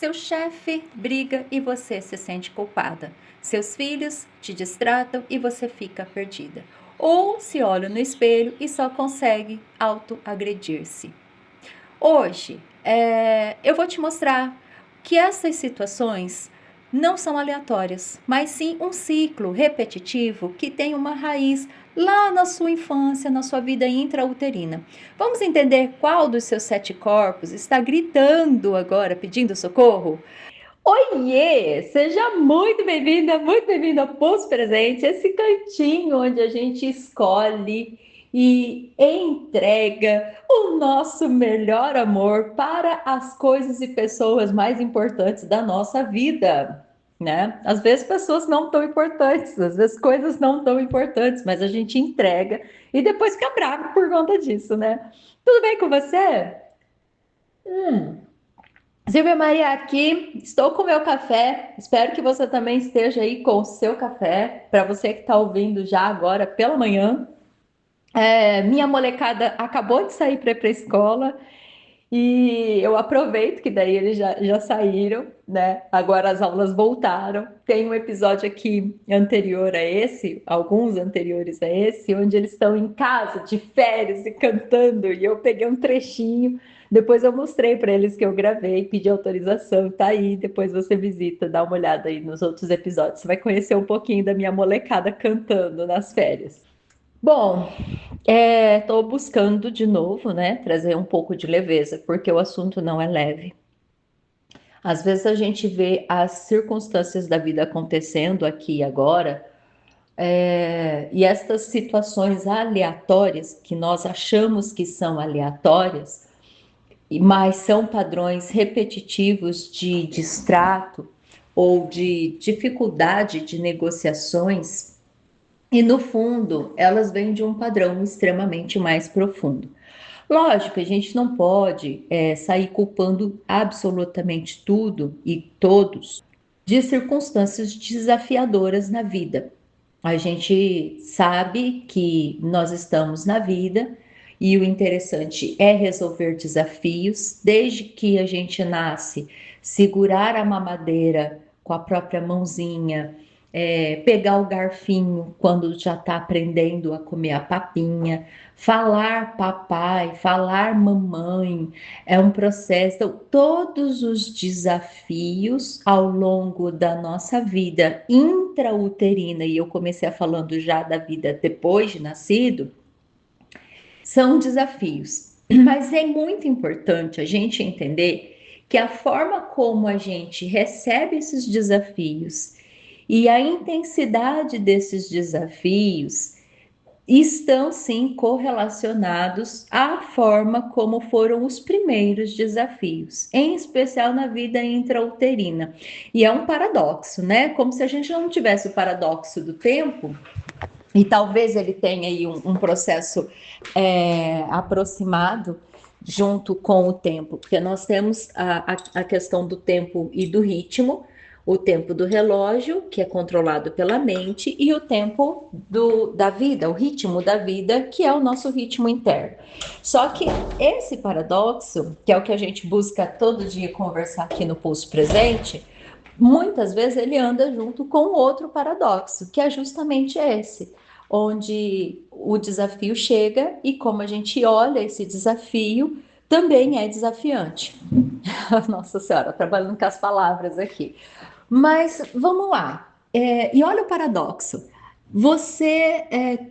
Seu chefe briga e você se sente culpada. Seus filhos te distratam e você fica perdida. Ou se olha no espelho e só consegue autoagredir-se. Hoje, eu vou te mostrar que essas situações não são aleatórias, mas sim um ciclo repetitivo que tem uma raiz lá na sua infância, na sua vida intrauterina. Vamos entender qual dos seus 7 corpos está gritando agora, pedindo socorro? Oiê! Seja muito bem-vindo ao Pulso Presente, esse cantinho onde a gente escolhe e entrega o nosso melhor amor para as coisas e pessoas mais importantes da nossa vida, né? Às vezes pessoas não tão importantes, às vezes coisas não tão importantes, mas a gente entrega e depois fica bravo por conta disso, né? Tudo bem com você? Silvia Maria aqui, estou com o meu café. Espero que você também esteja aí com o seu café. Para você que está ouvindo já agora pela manhã, minha molecada acabou de sair para ir para a escola e eu aproveito que daí eles já saíram, né? Agora as aulas voltaram. Tem um episódio aqui anterior a esse, alguns anteriores a esse, onde eles estão em casa de férias e cantando, e eu peguei um trechinho. Depois eu mostrei para eles que eu gravei, pedi autorização, tá aí. Depois você visita, dá uma olhada aí nos outros episódios. Você vai conhecer um pouquinho da minha molecada cantando nas férias. Bom, estou buscando de novo, né, trazer um pouco de leveza, porque o assunto não é leve. Às vezes a gente vê as circunstâncias da vida acontecendo aqui e agora, e estas situações aleatórias, que nós achamos que são aleatórias, mas são padrões repetitivos de distrato ou de dificuldade de negociações, e no fundo elas vêm de um padrão extremamente mais profundo. Lógico, a gente não pode sair culpando absolutamente tudo e todos de circunstâncias desafiadoras na vida. A gente sabe que nós estamos na vida e o interessante é resolver desafios, desde que a gente nasce, segurar a mamadeira com a própria mãozinha, pegar o garfinho quando já está aprendendo a comer a papinha, falar papai, falar mamãe, é um processo. Então, todos os desafios ao longo da nossa vida intrauterina, e eu comecei falando já da vida depois de nascido, são desafios. Mas é muito importante a gente entender que a forma como a gente recebe esses desafios e a intensidade desses desafios estão sim correlacionados à forma como foram os primeiros desafios, em especial na vida intrauterina. E é um paradoxo, né? Como se a gente não tivesse o paradoxo do tempo, e talvez ele tenha aí um processo aproximado junto com o tempo, porque nós temos a questão do tempo e do ritmo, o tempo do relógio, que é controlado pela mente, e o tempo da vida, o ritmo da vida, que é o nosso ritmo interno. Só que esse paradoxo, que é o que a gente busca todo dia conversar aqui no Pulso Presente, muitas vezes ele anda junto com outro paradoxo, que é justamente esse, onde o desafio chega e como a gente olha esse desafio, também é desafiante. Nossa Senhora, trabalhando com as palavras aqui. Mas vamos lá. E olha o paradoxo.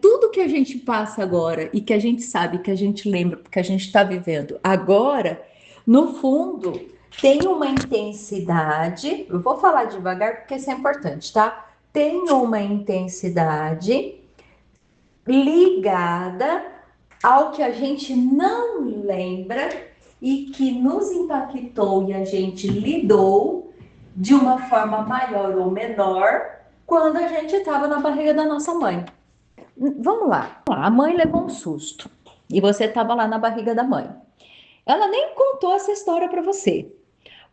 Tudo que a gente passa agora e que a gente sabe, que a gente lembra, porque a gente está vivendo agora, no fundo, tem uma intensidade. Eu vou falar devagar porque isso é importante, tá? Tem uma intensidade ligada ao que a gente não lembra e que nos impactou e a gente lidou de uma forma maior ou menor quando a gente estava na barriga da nossa mãe. Vamos lá. A mãe levou um susto e você estava lá na barriga da mãe. Ela nem contou essa história para você.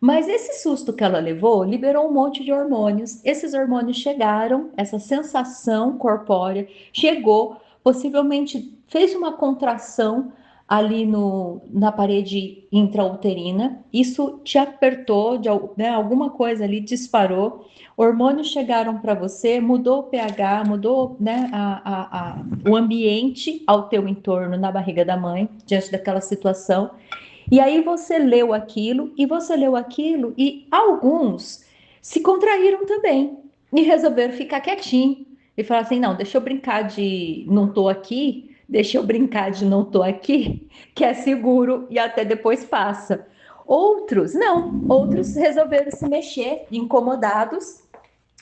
Mas esse susto que ela levou liberou um monte de hormônios. Esses hormônios chegaram, essa sensação corpórea chegou, possivelmente fez uma contração ali na parede intrauterina, isso te apertou, né, alguma coisa ali disparou, hormônios chegaram para você, mudou o pH, mudou, né, o ambiente ao teu entorno na barriga da mãe, diante daquela situação, e aí você leu aquilo, e alguns se contraíram também, e resolveram ficar quietinho, e falar assim, não, deixa eu brincar de não tô aqui, deixa eu brincar de não tô aqui, que é seguro e até depois passa. Outros, não, outros resolveram se mexer, incomodados,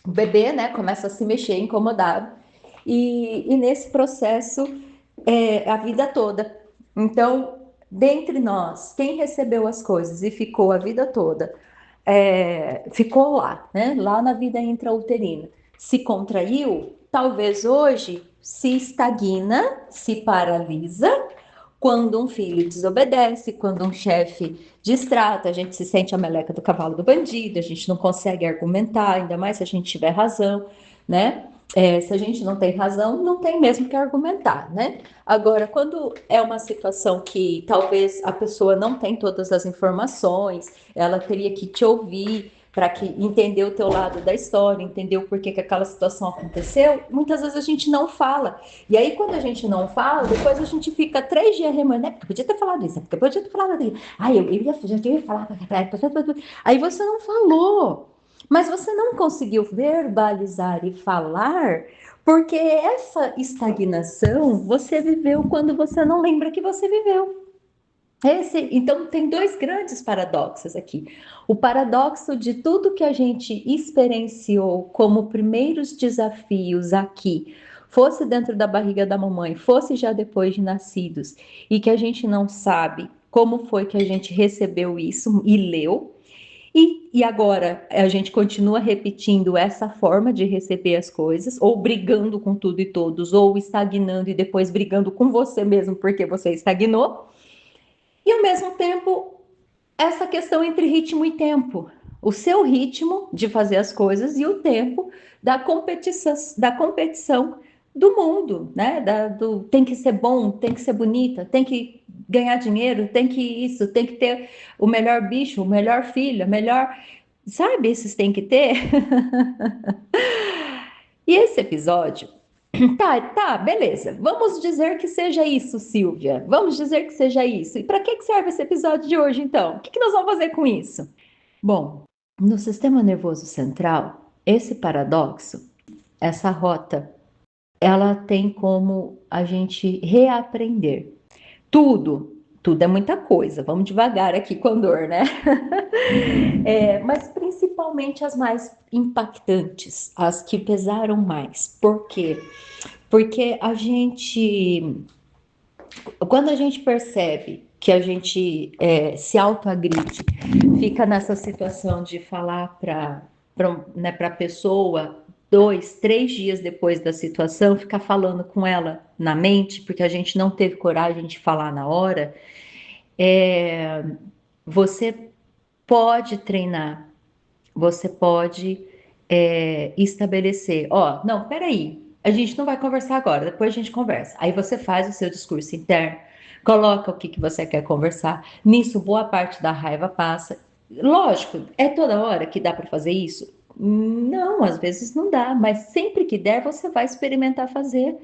o bebê, né, começa a se mexer incomodado, e nesse processo, a vida toda. Então, dentre nós, quem recebeu as coisas e ficou a vida toda, ficou lá, né, lá na vida intrauterina, se contraiu, talvez hoje se estagna, se paralisa, quando um filho desobedece, quando um chefe distrata, a gente se sente a meleca do cavalo do bandido, a gente não consegue argumentar, ainda mais se a gente tiver razão, né? Se a gente não tem razão, não tem mesmo que argumentar, né? Agora, quando é uma situação que talvez a pessoa não tem todas as informações, ela teria que te ouvir para que entender o teu lado da história, entender o porquê que aquela situação aconteceu, muitas vezes a gente não fala. E aí, quando a gente não fala, depois a gente fica 3 dias remoendo, né? Porque podia ter falado isso, porque podia ter falado aquilo. Ai, já tinha falado. Aí você não falou. Mas você não conseguiu verbalizar e falar, porque essa estagnação você viveu quando você não lembra que você viveu. Então, tem dois grandes paradoxos aqui. O paradoxo de tudo que a gente experienciou como primeiros desafios aqui, fosse dentro da barriga da mamãe, fosse já depois de nascidos, e que a gente não sabe como foi que a gente recebeu isso e leu, e agora a gente continua repetindo essa forma de receber as coisas, ou brigando com tudo e todos, ou estagnando e depois brigando com você mesmo porque você estagnou. E ao mesmo tempo, essa questão entre ritmo e tempo. O seu ritmo de fazer as coisas e o tempo da competição do mundo, né? Tem que ser bom, tem que ser bonita, tem que ganhar dinheiro, tem que isso, tem que ter o melhor bicho, o melhor filho, a melhor. Sabe, esses tem que ter? E esse episódio. Tá, beleza. Vamos dizer que seja isso, Silvia. Vamos dizer que seja isso. E para que serve esse episódio de hoje, então? O que nós vamos fazer com isso? Bom, no sistema nervoso central, esse paradoxo, essa rota, ela tem como a gente reaprender. Tudo é muita coisa. Vamos devagar aqui com dor, né? Mas principalmente as mais impactantes, as que pesaram mais. Por quê? Porque quando a gente percebe que a gente se autoagride, fica nessa situação de falar para né, a pessoa 2, 3 dias depois da situação, ficar falando com ela na mente, porque a gente não teve coragem de falar na hora, você pode treinar, você pode estabelecer, não, peraí, a gente não vai conversar agora, depois a gente conversa. Aí você faz o seu discurso interno, coloca o que você quer conversar, nisso boa parte da raiva passa. Lógico, é toda hora que dá para fazer isso? Não, às vezes não dá, mas sempre que der, você vai experimentar fazer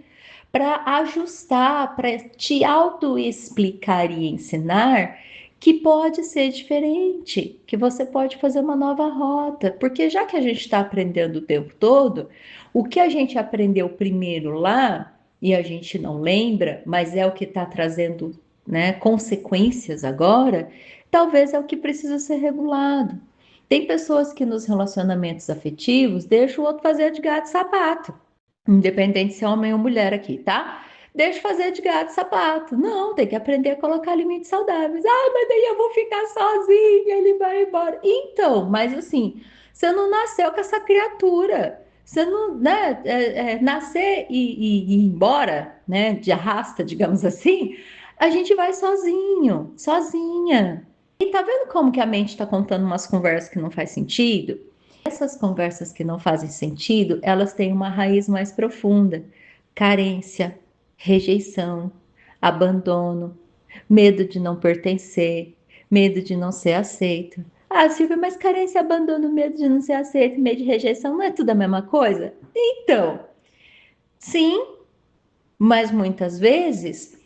para ajustar, para te auto-explicar e ensinar que pode ser diferente, que você pode fazer uma nova rota, porque já que a gente está aprendendo o tempo todo, o que a gente aprendeu primeiro lá e a gente não lembra, mas é o que está trazendo, né, consequências agora, talvez é o que precisa ser regulado. Tem pessoas que nos relacionamentos afetivos deixam o outro fazer de gato e sapato. Independente se é homem ou mulher aqui, tá? Deixa fazer de gato e sapato. Não, tem que aprender a colocar limites saudáveis. Ah, mas daí eu vou ficar sozinha, ele vai embora. Então, mas assim, você não nasceu com essa criatura. Você não, né? Nascer e ir embora, né? De arrasta, digamos assim, a gente vai sozinho, sozinha. E tá vendo como que a mente está contando umas conversas que não faz sentido? Essas conversas que não fazem sentido, elas têm uma raiz mais profunda: carência, rejeição, abandono. medo de não pertencer, medo de não ser aceito. Ah, Silvia, mas carência, abandono, medo de não ser aceito, medo de rejeição, não é tudo a mesma coisa? Então, sim, mas muitas vezes,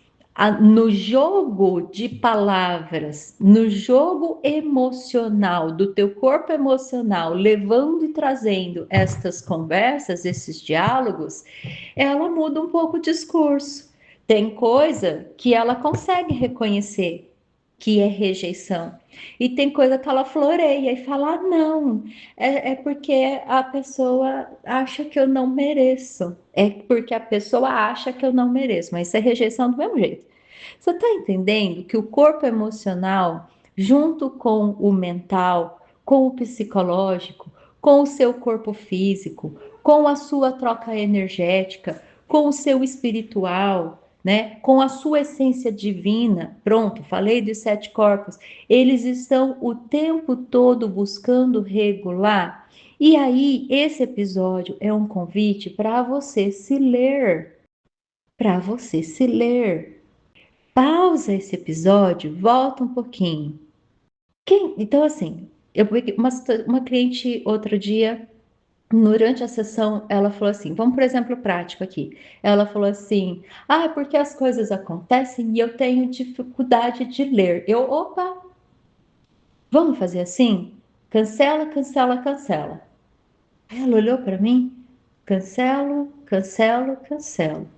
no jogo de palavras, no jogo emocional, do teu corpo emocional, levando e trazendo estas conversas, esses diálogos, ela muda um pouco o discurso. Tem coisa que ela consegue reconhecer que é rejeição. E tem coisa que ela floreia e fala: ah, não, é porque a pessoa acha que eu não mereço. É porque a pessoa acha que eu não mereço. Mas isso é rejeição do mesmo jeito. Você está entendendo que o corpo emocional, junto com o mental, com o psicológico, com o seu corpo físico, com a sua troca energética, com o seu espiritual, né? Com a sua essência divina, pronto, falei dos 7 corpos, eles estão o tempo todo buscando regular. E aí, esse episódio é um convite para você se ler, para você se ler. Pausa esse episódio, volta um pouquinho. Então, assim, eu peguei uma cliente outro dia, durante a sessão, ela falou assim: vamos por exemplo prático aqui. Ela falou assim: ah, é porque as coisas acontecem e eu tenho dificuldade de ler. Opa, vamos fazer assim? Cancela, cancela, cancela. Aí ela olhou para mim: cancelo, cancelo, cancelo.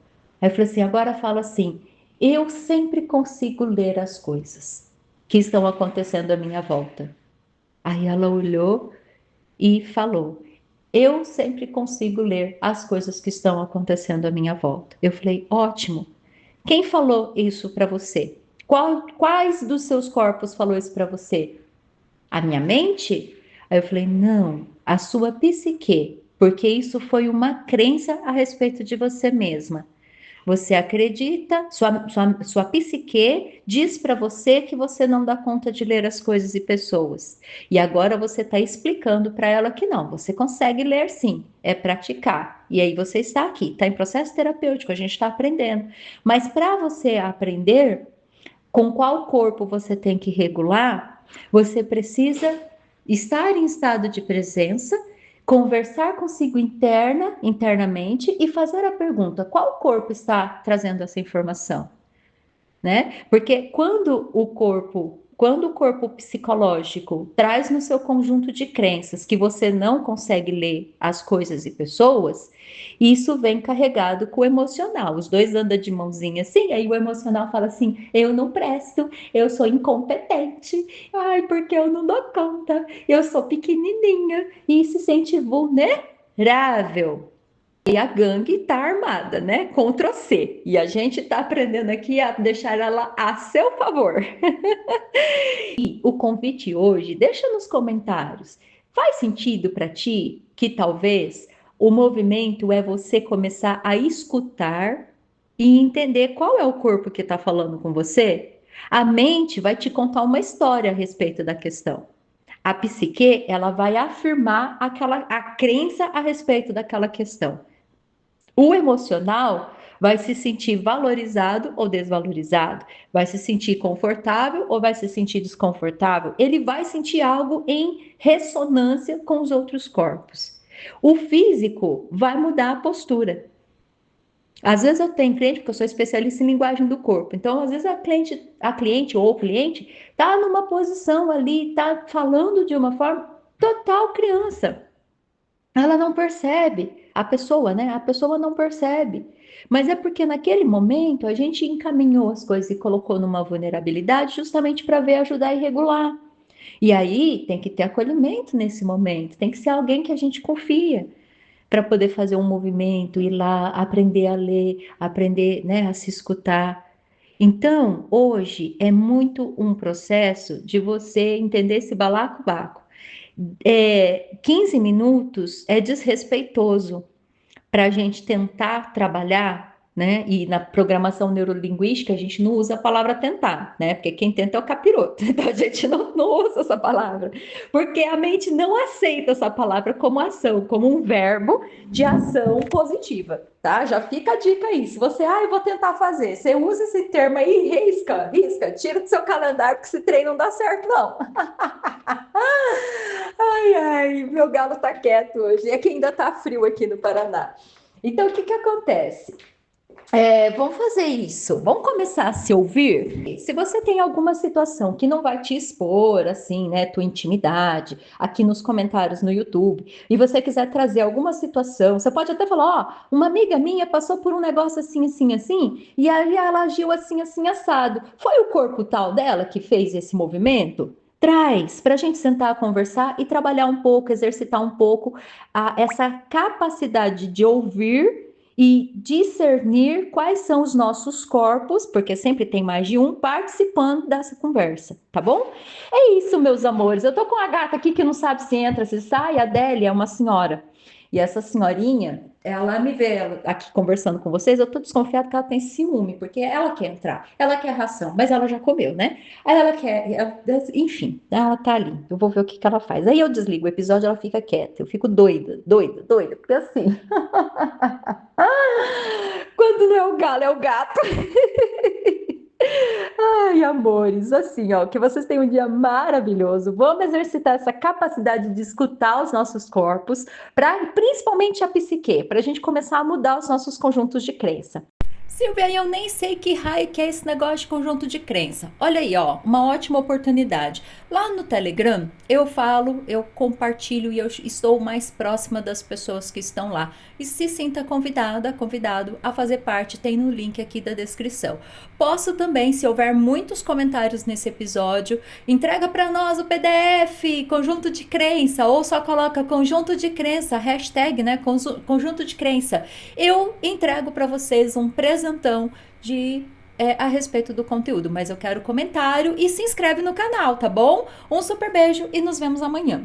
Aí eu falei assim: agora fala assim, eu sempre consigo ler as coisas que estão acontecendo à minha volta. Aí ela olhou e falou: eu sempre consigo ler as coisas que estão acontecendo à minha volta. Eu falei: ótimo. Quem falou isso para você? Quais dos seus corpos falou isso para você? A minha mente? Aí eu falei: não, a sua psique, porque isso foi uma crença a respeito de você mesma. Você acredita, sua psique diz para você que você não dá conta de ler as coisas e pessoas. E agora você está explicando para ela que não, você consegue ler sim, é praticar. E aí você está aqui, está em processo terapêutico, a gente está aprendendo. Mas para você aprender com qual corpo você tem que regular, você precisa estar em estado de presença, conversar consigo internamente e fazer a pergunta: qual corpo está trazendo essa informação? Né? Porque quando o corpo psicológico traz no seu conjunto de crenças que você não consegue ler as coisas e pessoas, isso vem carregado com o emocional. Os dois andam de mãozinha assim, aí o emocional fala assim: eu não presto, eu sou incompetente, ai, porque eu não dou conta, eu sou pequenininha, e se sente vulnerável. E a gangue tá armada, né? Ctrl C. E a gente tá aprendendo aqui a deixar ela a seu favor. E o convite hoje, deixa nos comentários. Faz sentido para ti que talvez o movimento é você começar a escutar e entender qual é o corpo que está falando com você? A mente vai te contar uma história a respeito da questão. A psique, ela vai afirmar a crença a respeito daquela questão. O emocional vai se sentir valorizado ou desvalorizado, vai se sentir confortável ou vai se sentir desconfortável. Ele vai sentir algo em ressonância com os outros corpos. O físico vai mudar a postura. Às vezes eu tenho cliente, porque eu sou especialista em linguagem do corpo. Então, às vezes a cliente ou o cliente está numa posição ali, está falando de uma forma total criança. Ela não percebe, a pessoa, né? A pessoa não percebe. Mas é porque naquele momento a gente encaminhou as coisas e colocou numa vulnerabilidade justamente para ver, ajudar e regular. E aí tem que ter acolhimento nesse momento, tem que ser alguém que a gente confia para poder fazer um movimento, ir lá, aprender a ler, aprender, né, a se escutar. Então, hoje é muito um processo de você entender esse balacobaco. 15 minutos é desrespeitoso para a gente tentar trabalhar né? E na programação neurolinguística a gente não usa a palavra tentar, né? Porque quem tenta é o capiroto. Então a gente não usa essa palavra, porque a mente não aceita essa palavra como ação, como um verbo de ação positiva, tá? Já fica a dica aí. Se você, eu vou tentar fazer, você usa esse termo aí, risca, tira do seu calendário, que esse treino não dá certo, não. Ai, meu galo tá quieto hoje. É que ainda tá frio aqui no Paraná. Então, o que que acontece? Vamos fazer isso. Vamos começar a se ouvir. Se você tem alguma situação que não vai te expor, assim, né, tua intimidade, aqui nos comentários no YouTube, e você quiser trazer alguma situação, você pode até falar, ó, uma amiga minha passou por um negócio assim, assim, assim, e aí ela agiu assim, assim, assado. Foi o corpo tal dela que fez esse movimento? Traz para a gente sentar, conversar e trabalhar um pouco, exercitar um pouco essa capacidade de ouvir e discernir quais são os nossos corpos, porque sempre tem mais de um participando dessa conversa, tá bom? É isso, meus amores. Eu tô com a gata aqui que não sabe se entra, se sai. A Adélia é uma senhora. E essa senhorinha, ela me vê aqui conversando com vocês, eu tô desconfiada que ela tem ciúme, porque ela quer entrar, ela quer ração, mas ela já comeu, né? Aí ela quer, enfim, ela tá ali. Eu vou ver o que que ela faz. Aí eu desligo o episódio, ela fica quieta. Eu fico doida, doida, doida, porque assim, quando não é o galo, é o gato. Ai, amores, assim, ó, que vocês tenham um dia maravilhoso. Vamos exercitar essa capacidade de escutar os nossos corpos, para principalmente a psique, para a gente começar a mudar os nossos conjuntos de crença. Silvia, eu nem sei que raio que é esse negócio de conjunto de crença. Olha aí, ó, uma ótima oportunidade. Lá no Telegram, eu falo, eu compartilho e eu estou mais próxima das pessoas que estão lá. E se sinta convidada, convidado a fazer parte, tem no link aqui da descrição. Posso também, se houver muitos comentários nesse episódio, entrega para nós o PDF, conjunto de crença, ou só coloca conjunto de crença, hashtag, né, conjunto de crença. Eu entrego para vocês um presentão a respeito do conteúdo, mas eu quero comentário e se inscreve no canal, tá bom? Um super beijo e nos vemos amanhã.